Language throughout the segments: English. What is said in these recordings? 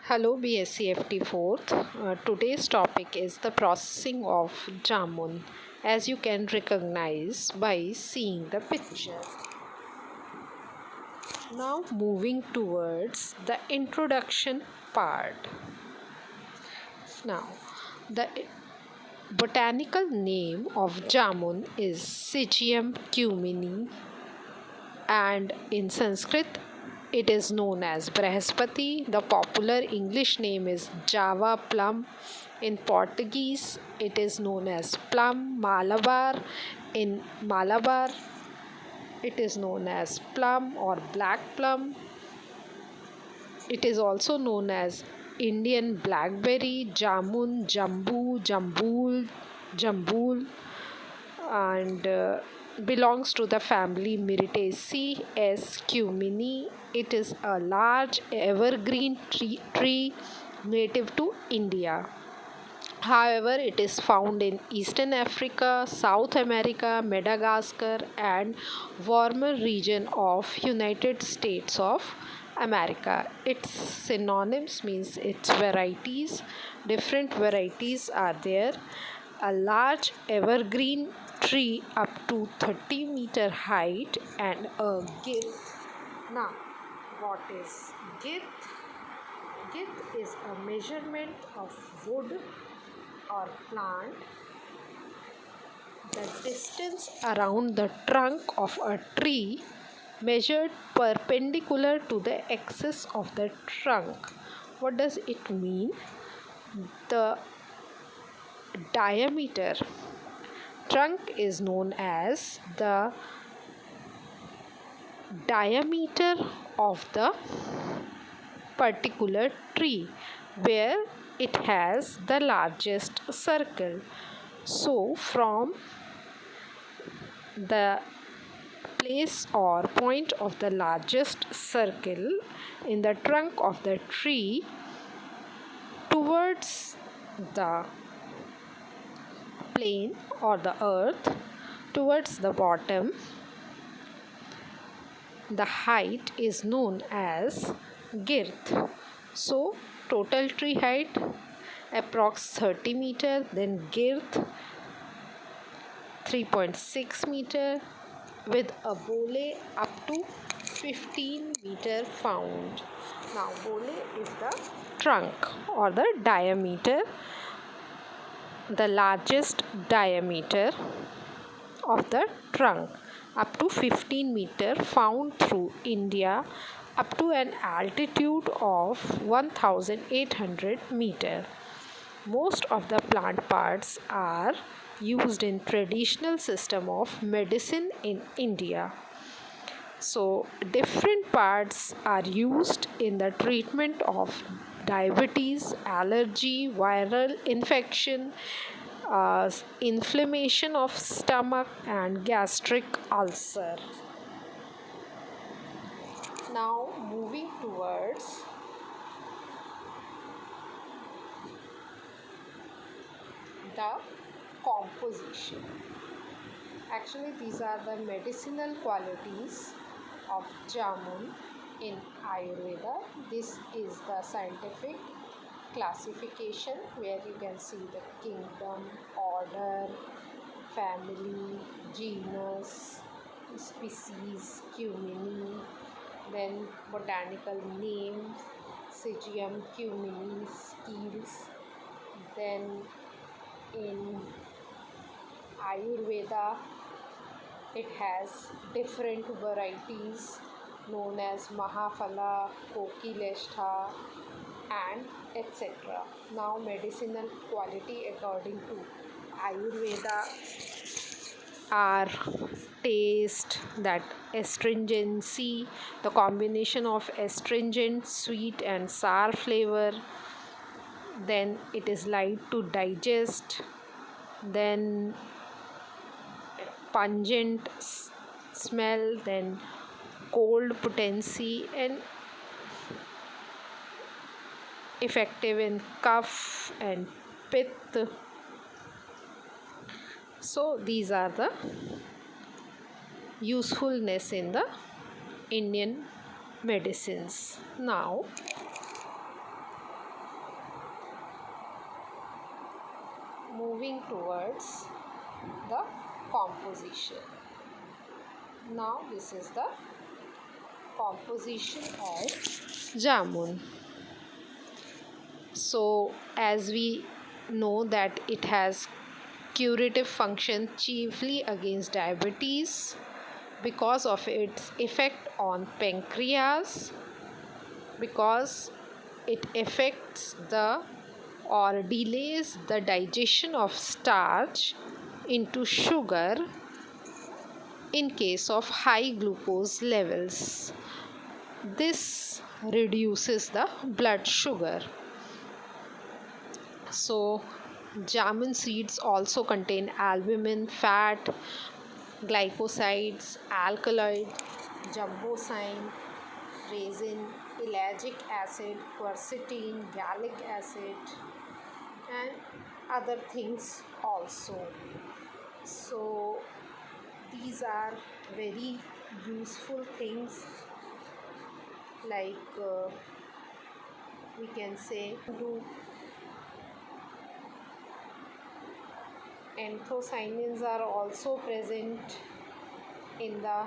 Hello BSc 4th. Today's topic is the processing of Jamun, as you can recognize by seeing the picture. Now moving towards the introduction part. Now the botanical name of Jamun is Syzygium cumini, and in Sanskrit it is known as Brahaspati. The popular English name is Java plum. In Portuguese, it is known as plum Malabar. In Malabar, it is known as plum or black plum. It is also known as Indian blackberry, jamun, jambu, jambul, and belongs to the family Myrtaceae S. cumini. It is a large evergreen tree native to India. However, it is found in Eastern Africa, South America, Madagascar, and warmer region of United States of America. Its synonyms means its varieties. Different varieties are there. A large evergreen tree up to 30-meter height and a girth. Now, what is girth? Girth is a measurement of wood or plant, the distance around the trunk of a tree measured perpendicular to the axis of the trunk. What does it mean? The diameter. Trunk is known as the diameter of the particular tree where it has the largest circle. So from the place or point of the largest circle in the trunk of the tree towards the plane or the earth, towards the bottom, the height is known as girth. So total tree height approx 30 meter, then girth 3.6 meter, with a bole up to 15 meter found. Now bole is the trunk or the diameter, the largest diameter of the trunk up to 15 meter found through India up to an altitude of 1800 meter. Most of the plant parts are used in traditional system of medicine in India. So different parts are used in the treatment of diabetes, allergy, viral infection, inflammation of stomach and gastric ulcer. Now moving towards the composition. Actually, these are the medicinal qualities of Jamun in Ayurveda. This is the scientific classification where you can see the kingdom, order, family, genus, species, cumini, then botanical name, Syzygium cumini, skills, then in Ayurveda it has different varieties known as Mahaphala, Kokileshtha, and etc. Now medicinal quality according to Ayurveda are taste, that astringency, the combination of astringent, sweet and sour flavor, then it is light to digest, then pungent smell, then cold potency, and effective in cough and pitta. So these are the usefulness in the Indian medicines. Now moving towards the composition. Now this is the composition of jamun. So as we know that it has curative function chiefly against diabetes because of its effect on pancreas, because it affects the or delays the digestion of starch into sugar in case of high glucose levels. This reduces the blood sugar. So, jamun seeds also contain albumin, fat, glycosides, alkaloid, jumbosine, resin, ellagic acid, quercetin, gallic acid, and other things also. So, these are very useful things, like we can say do anthocyanins are also present in the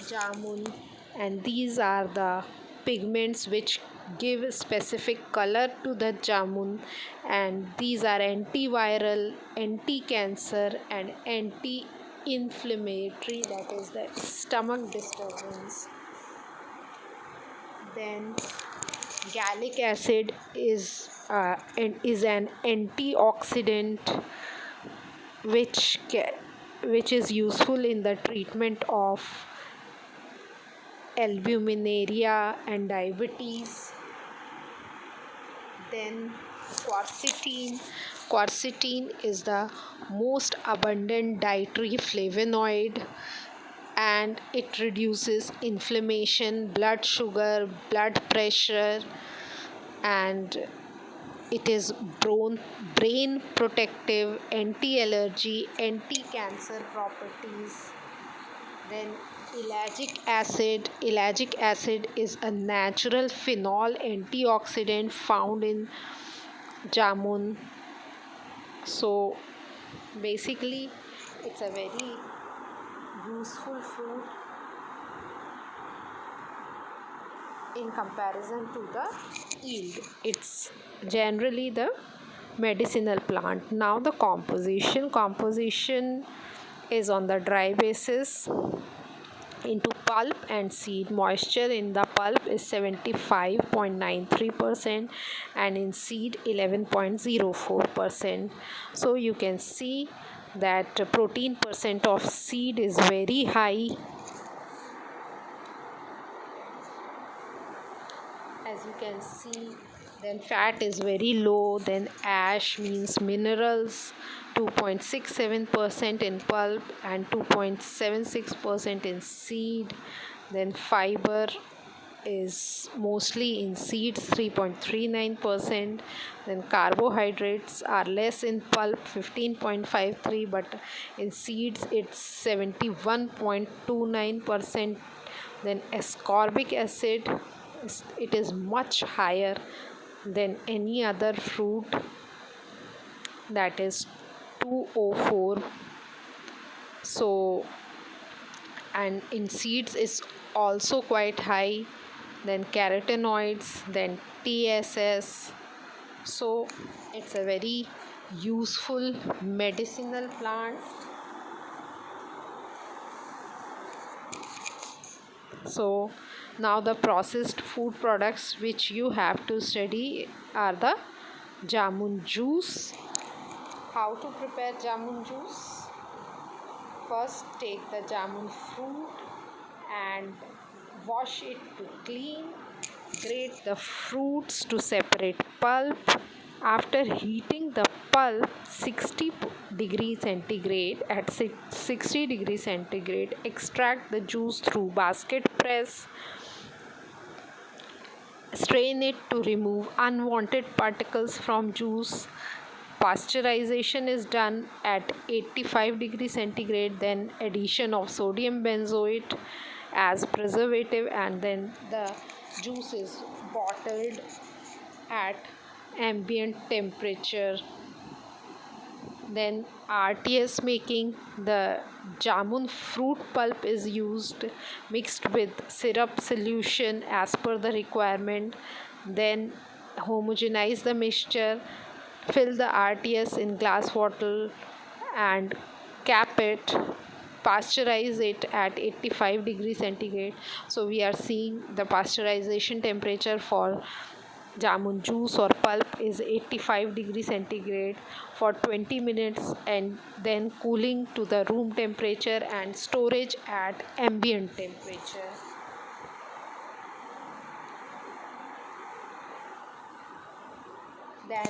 jamun, and these are the pigments which give specific color to the jamun, and these are antiviral, anti-cancer, and anti-inflammatory, that is the stomach disturbance. Then gallic acid is an antioxidant which is useful in the treatment of albuminuria and diabetes. Then quercetin is the most abundant dietary flavonoid, and it reduces inflammation, blood sugar, blood pressure, and it is brain protective, anti-allergy, anti-cancer properties. Then ellagic acid is a natural phenol antioxidant found in jamun. So basically it's a very useful fruit in comparison to the yield. It's generally the medicinal plant. Now the composition is on the dry basis into pulp and seed. Moisture in the pulp is 75.93% and in seed 11.04%. So you can see that protein percent of seed is very high, as you can see. Then fat is very low. Then ash means minerals, 2.67% in pulp and 2.76% in seed. Then fiber is mostly in seeds, 3.39%. Then carbohydrates are less in pulp, 15.53, but in seeds it's 71.29%. Then ascorbic acid, it is much higher than any other fruit, that is 204. So, and in seeds is also quite high. Then carotenoids, then TSS. So it's a very useful medicinal plant. So now the processed food products which you have to study are the jamun juice. How to prepare jamun juice? First take the jamun fruit and wash it to clean. Grate the fruits to separate pulp. After heating the pulp 60 degrees centigrade, at 60 degrees centigrade, extract the juice through basket press. Strain it to remove unwanted particles from juice. Pasteurization is done at 85 degrees centigrade, then addition of sodium benzoate as preservative, and then the juice is bottled at ambient temperature. Then RTS making, the jamun fruit pulp is used mixed with syrup solution as per the requirement. Then homogenize the mixture, fill the RTS in glass bottle and cap it, pasteurize it at 85 degrees centigrade. So we are seeing the pasteurization temperature for jamun juice or pulp is 85 degrees centigrade for 20 minutes, and then cooling to the room temperature and storage at ambient temperature. Then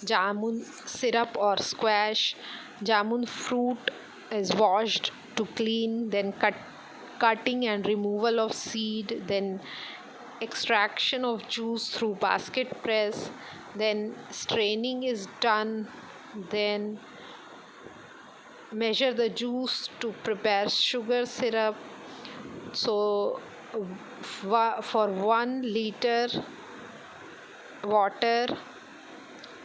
jamun syrup or squash. Jamun fruit is washed to clean, then cutting and removal of seed, then extraction of juice through basket press, then straining is done, then measure the juice to prepare sugar syrup. So for 1 liter water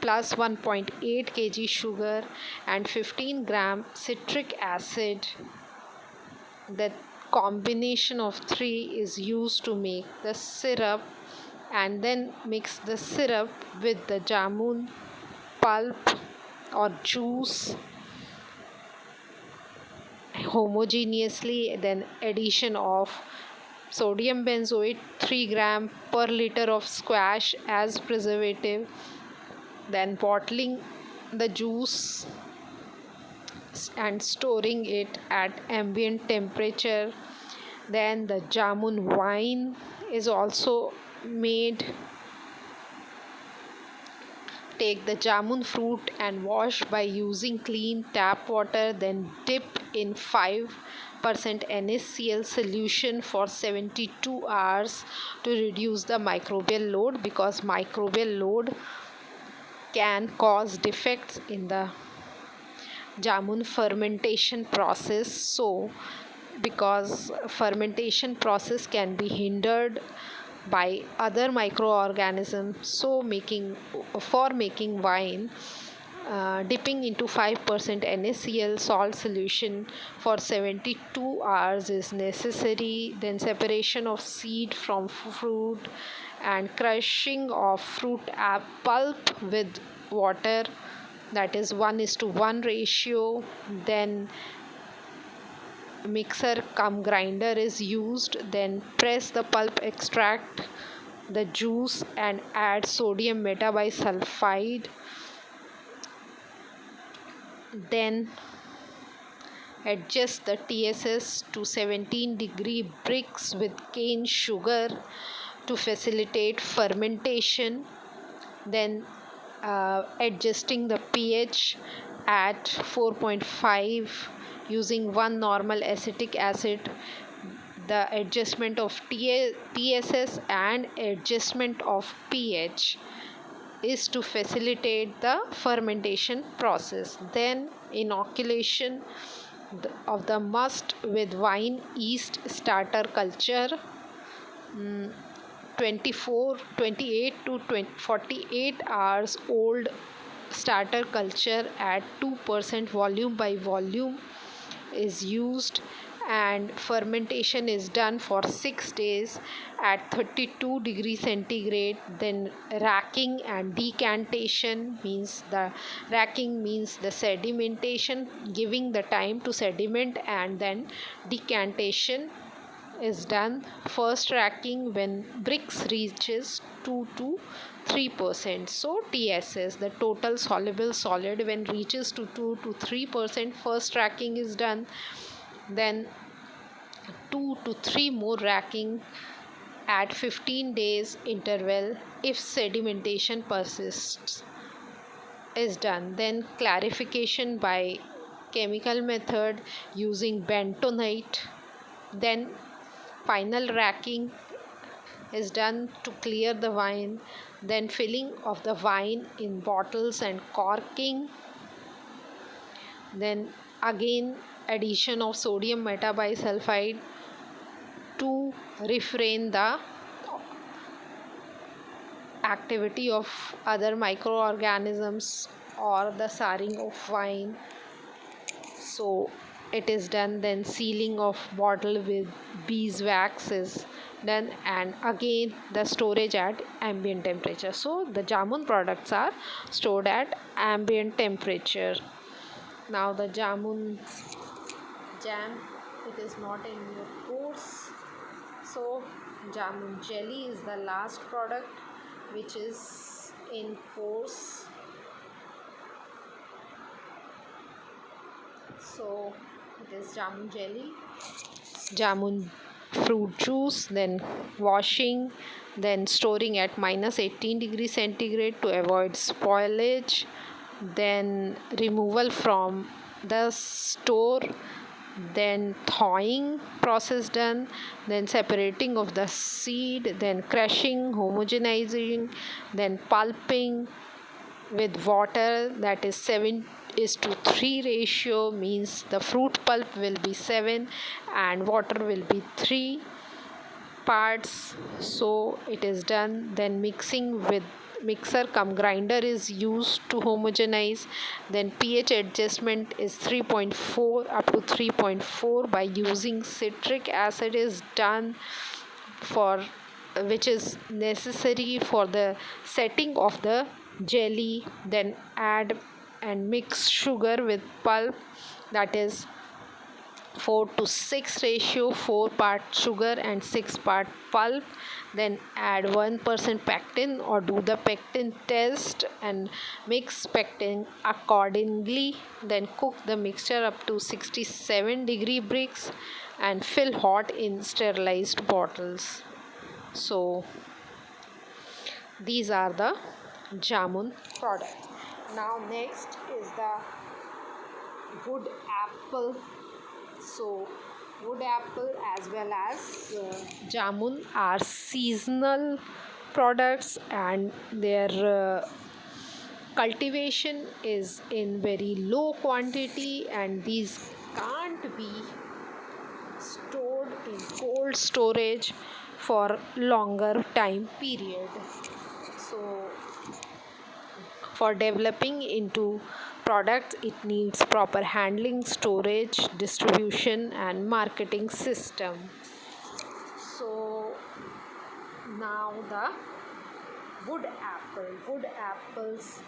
plus 1.8 kg sugar and 15 gram citric acid, the combination of three is used to make the syrup, and then mix the syrup with the jamun pulp or juice homogeneously. Then addition of sodium benzoate 3 gram per liter of squash as preservative, then bottling the juice and storing it at ambient temperature. Then the jamun wine is also made. Take the jamun fruit and wash by using clean tap water, then dip in 5% NaCl solution for 72 hours to reduce the microbial load, because microbial load can cause defects in the jamun fermentation process. So because fermentation process can be hindered by other microorganisms, so making wine, dipping into 5% NaCl salt solution for 72 hours is necessary. Then separation of seed from fruit and crushing of fruit pulp with water, that is 1:1 ratio. Then mixer cum grinder is used, then press the pulp, extract the juice and add sodium metabisulfide, then adjust the TSS to 17-degree brix with cane sugar to facilitate fermentation, then adjusting the pH at 4.5 using 1 normal acetic acid. The adjustment of TSS and adjustment of pH is to facilitate the fermentation process. Then inoculation of the must with wine yeast starter culture, 28 to 48 hours old starter culture at 2% volume by volume is used, and fermentation is done for 6 days at 32 degrees centigrade. Then racking and decantation means the sedimentation, giving the time to sediment, and then decantation is done. First racking when brix reaches 2 to 3%. So TSS, the total soluble solid, when reaches to 2 to 3%, first racking is done. Then 2 to 3 more racking at 15 days interval if sedimentation persists is done. Then clarification by chemical method using bentonite. Then final racking is done to clear the wine, then filling of the wine in bottles and corking, then again addition of sodium metabisulfide to refrain the activity of other microorganisms or the saring of wine. So it is done. Then sealing of bottle with beeswax is done, and again the storage at ambient temperature. So the jamun products are stored at ambient temperature. Now the jamun jam, it is not in your course. So jamun jelly is the last product which is in course. So it is jamun jelly, jamun fruit juice, then washing, then storing at minus 18 degrees centigrade to avoid spoilage, then removal from the store, then thawing process done, then separating of the seed, then crushing, homogenizing, then pulping with water, that is 7 is to 3 ratio, means the fruit pulp will be 7 and water will be 3 parts. So it is done. Then mixing with mixer cum grinder is used to homogenize. Then pH adjustment is 3.4 up to 3.4 by using citric acid is done, for which is necessary for the setting of the jelly. Then add and mix sugar with pulp, that is 4 to 6 ratio, 4 part sugar and 6 part pulp. Then add 1% pectin or do the pectin test and mix pectin accordingly. Then cook the mixture up to 67-degree bricks and fill hot in sterilized bottles. So these are the jamun products. Now next is the wood apple. So wood apple as well as jamun are seasonal products, and their cultivation is in very low quantity, and these can't be stored in cold storage for longer time period. So for developing into products, it needs proper handling, storage, distribution, and marketing system. So now the wood apple. Wood apple's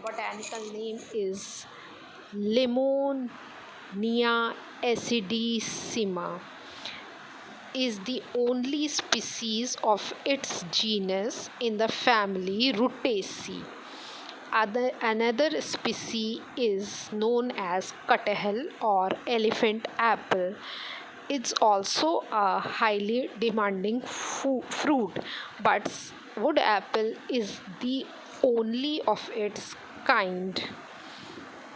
botanical name is Limonia acidissima, is the only species of its genus in the family Rutaceae. Another species is known as cutahel or elephant apple. It's also a highly demanding fruit, but wood apple is the only of its kind.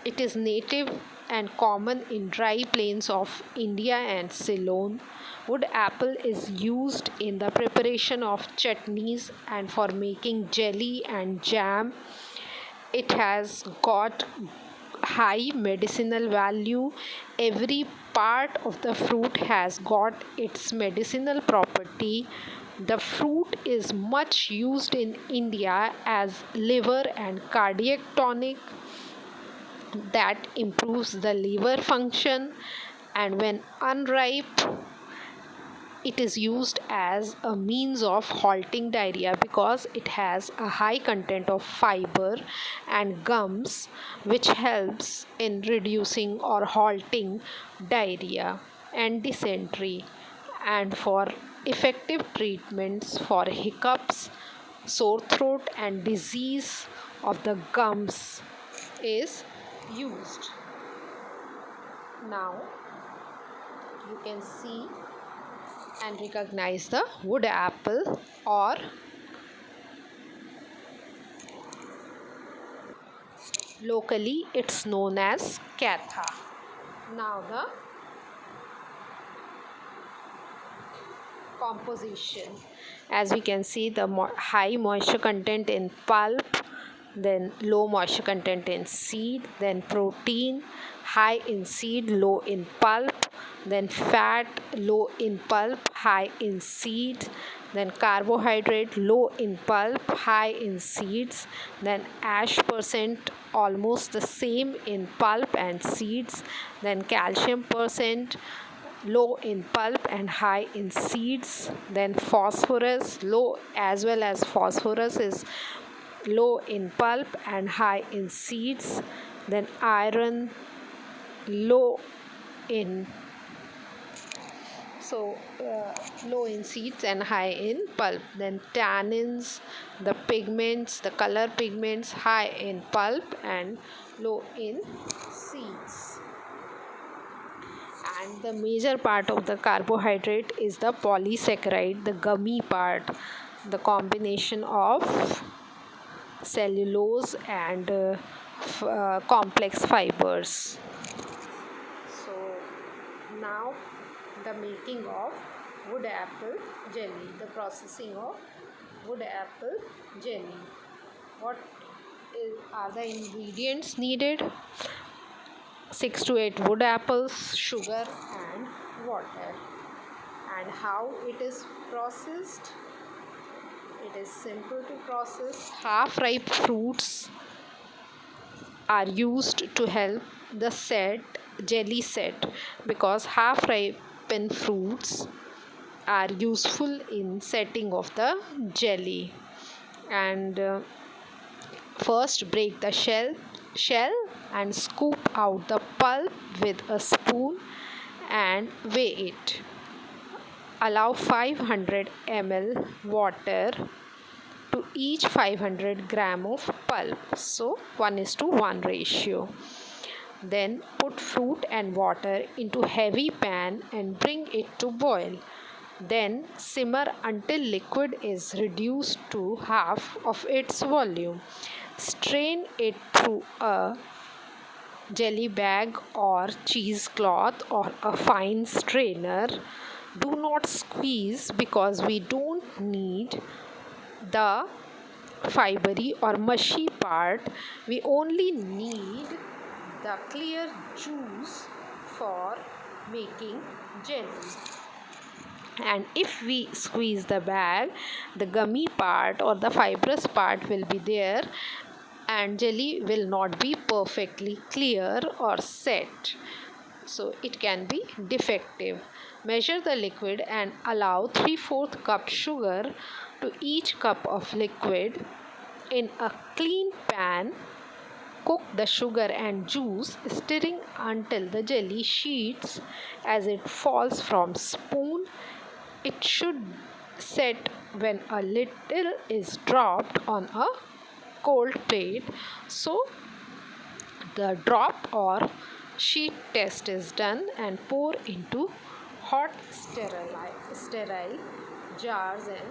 It is native and common in dry plains of India and Ceylon. Wood apple is used in the preparation of chutneys and for making jelly and jam. It has got high medicinal value. Every part of the fruit has got its medicinal property. The fruit is much used in India as liver and cardiac tonic that improves the liver function, and when unripe it is used as a means of halting diarrhea because it has a high content of fiber and gums, which helps in reducing or halting diarrhea and dysentery. And for effective treatments for hiccups, sore throat, and disease of the gums is used. Now you can see and recognize the wood apple, or locally it's known as katha. Now the composition, as we can see, the high moisture content in pulp, then low moisture content in seed, then protein high in seed, low in pulp, then fat low in pulp, high in seed, then carbohydrate low in pulp, high in seeds, then ash percent almost the same in pulp and seeds, then calcium percent low in pulp and high in seeds, then phosphorus low, as well as phosphorus is low in pulp and high in seeds, then iron low in low in seeds and high in pulp, then tannins, the pigments, the color pigments, high in pulp and low in seeds. And the major part of the carbohydrate is the polysaccharide, the gummy part, the combination of cellulose and complex fibers. So now the making of wood apple jelly, the processing of wood apple jelly. Are the ingredients needed? 6 to 8 wood apples, sugar and water. And how it is processed? It is simple to process. Half ripe fruits are used to help the jelly set, because half ripened fruits are useful in setting of the jelly. And first break the shell and scoop out the pulp with a spoon and weigh it. Allow 500 ml water to each 500 gram of pulp, so 1:1 ratio. Then put fruit and water into heavy pan and bring it to boil. Then simmer until liquid is reduced to half of its volume. Strain it through a jelly bag or cheesecloth or a fine strainer. Do not squeeze, because we don't need the fibery or mushy part. We only need the clear juice for making jelly. And if we squeeze the bag, the gummy part or the fibrous part will be there and jelly will not be perfectly clear or set, so it can be defective. Measure the liquid and allow 3/4 cup sugar to each cup of liquid. In a clean pan, cook the sugar and juice, stirring until the jelly sheets as it falls from spoon. It should set when a little is dropped on a cold plate, so the drop or sheet test is done, and pour into hot sterile jars and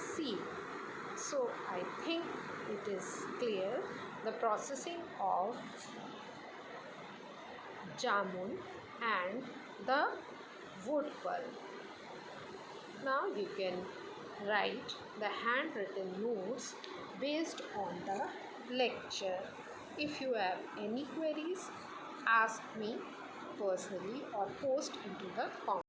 seal. So I think it is clear the processing of jamun and the wood pulp. Now you can write the handwritten notes based on the lecture. If you have any queries, ask me personally or post into the comments.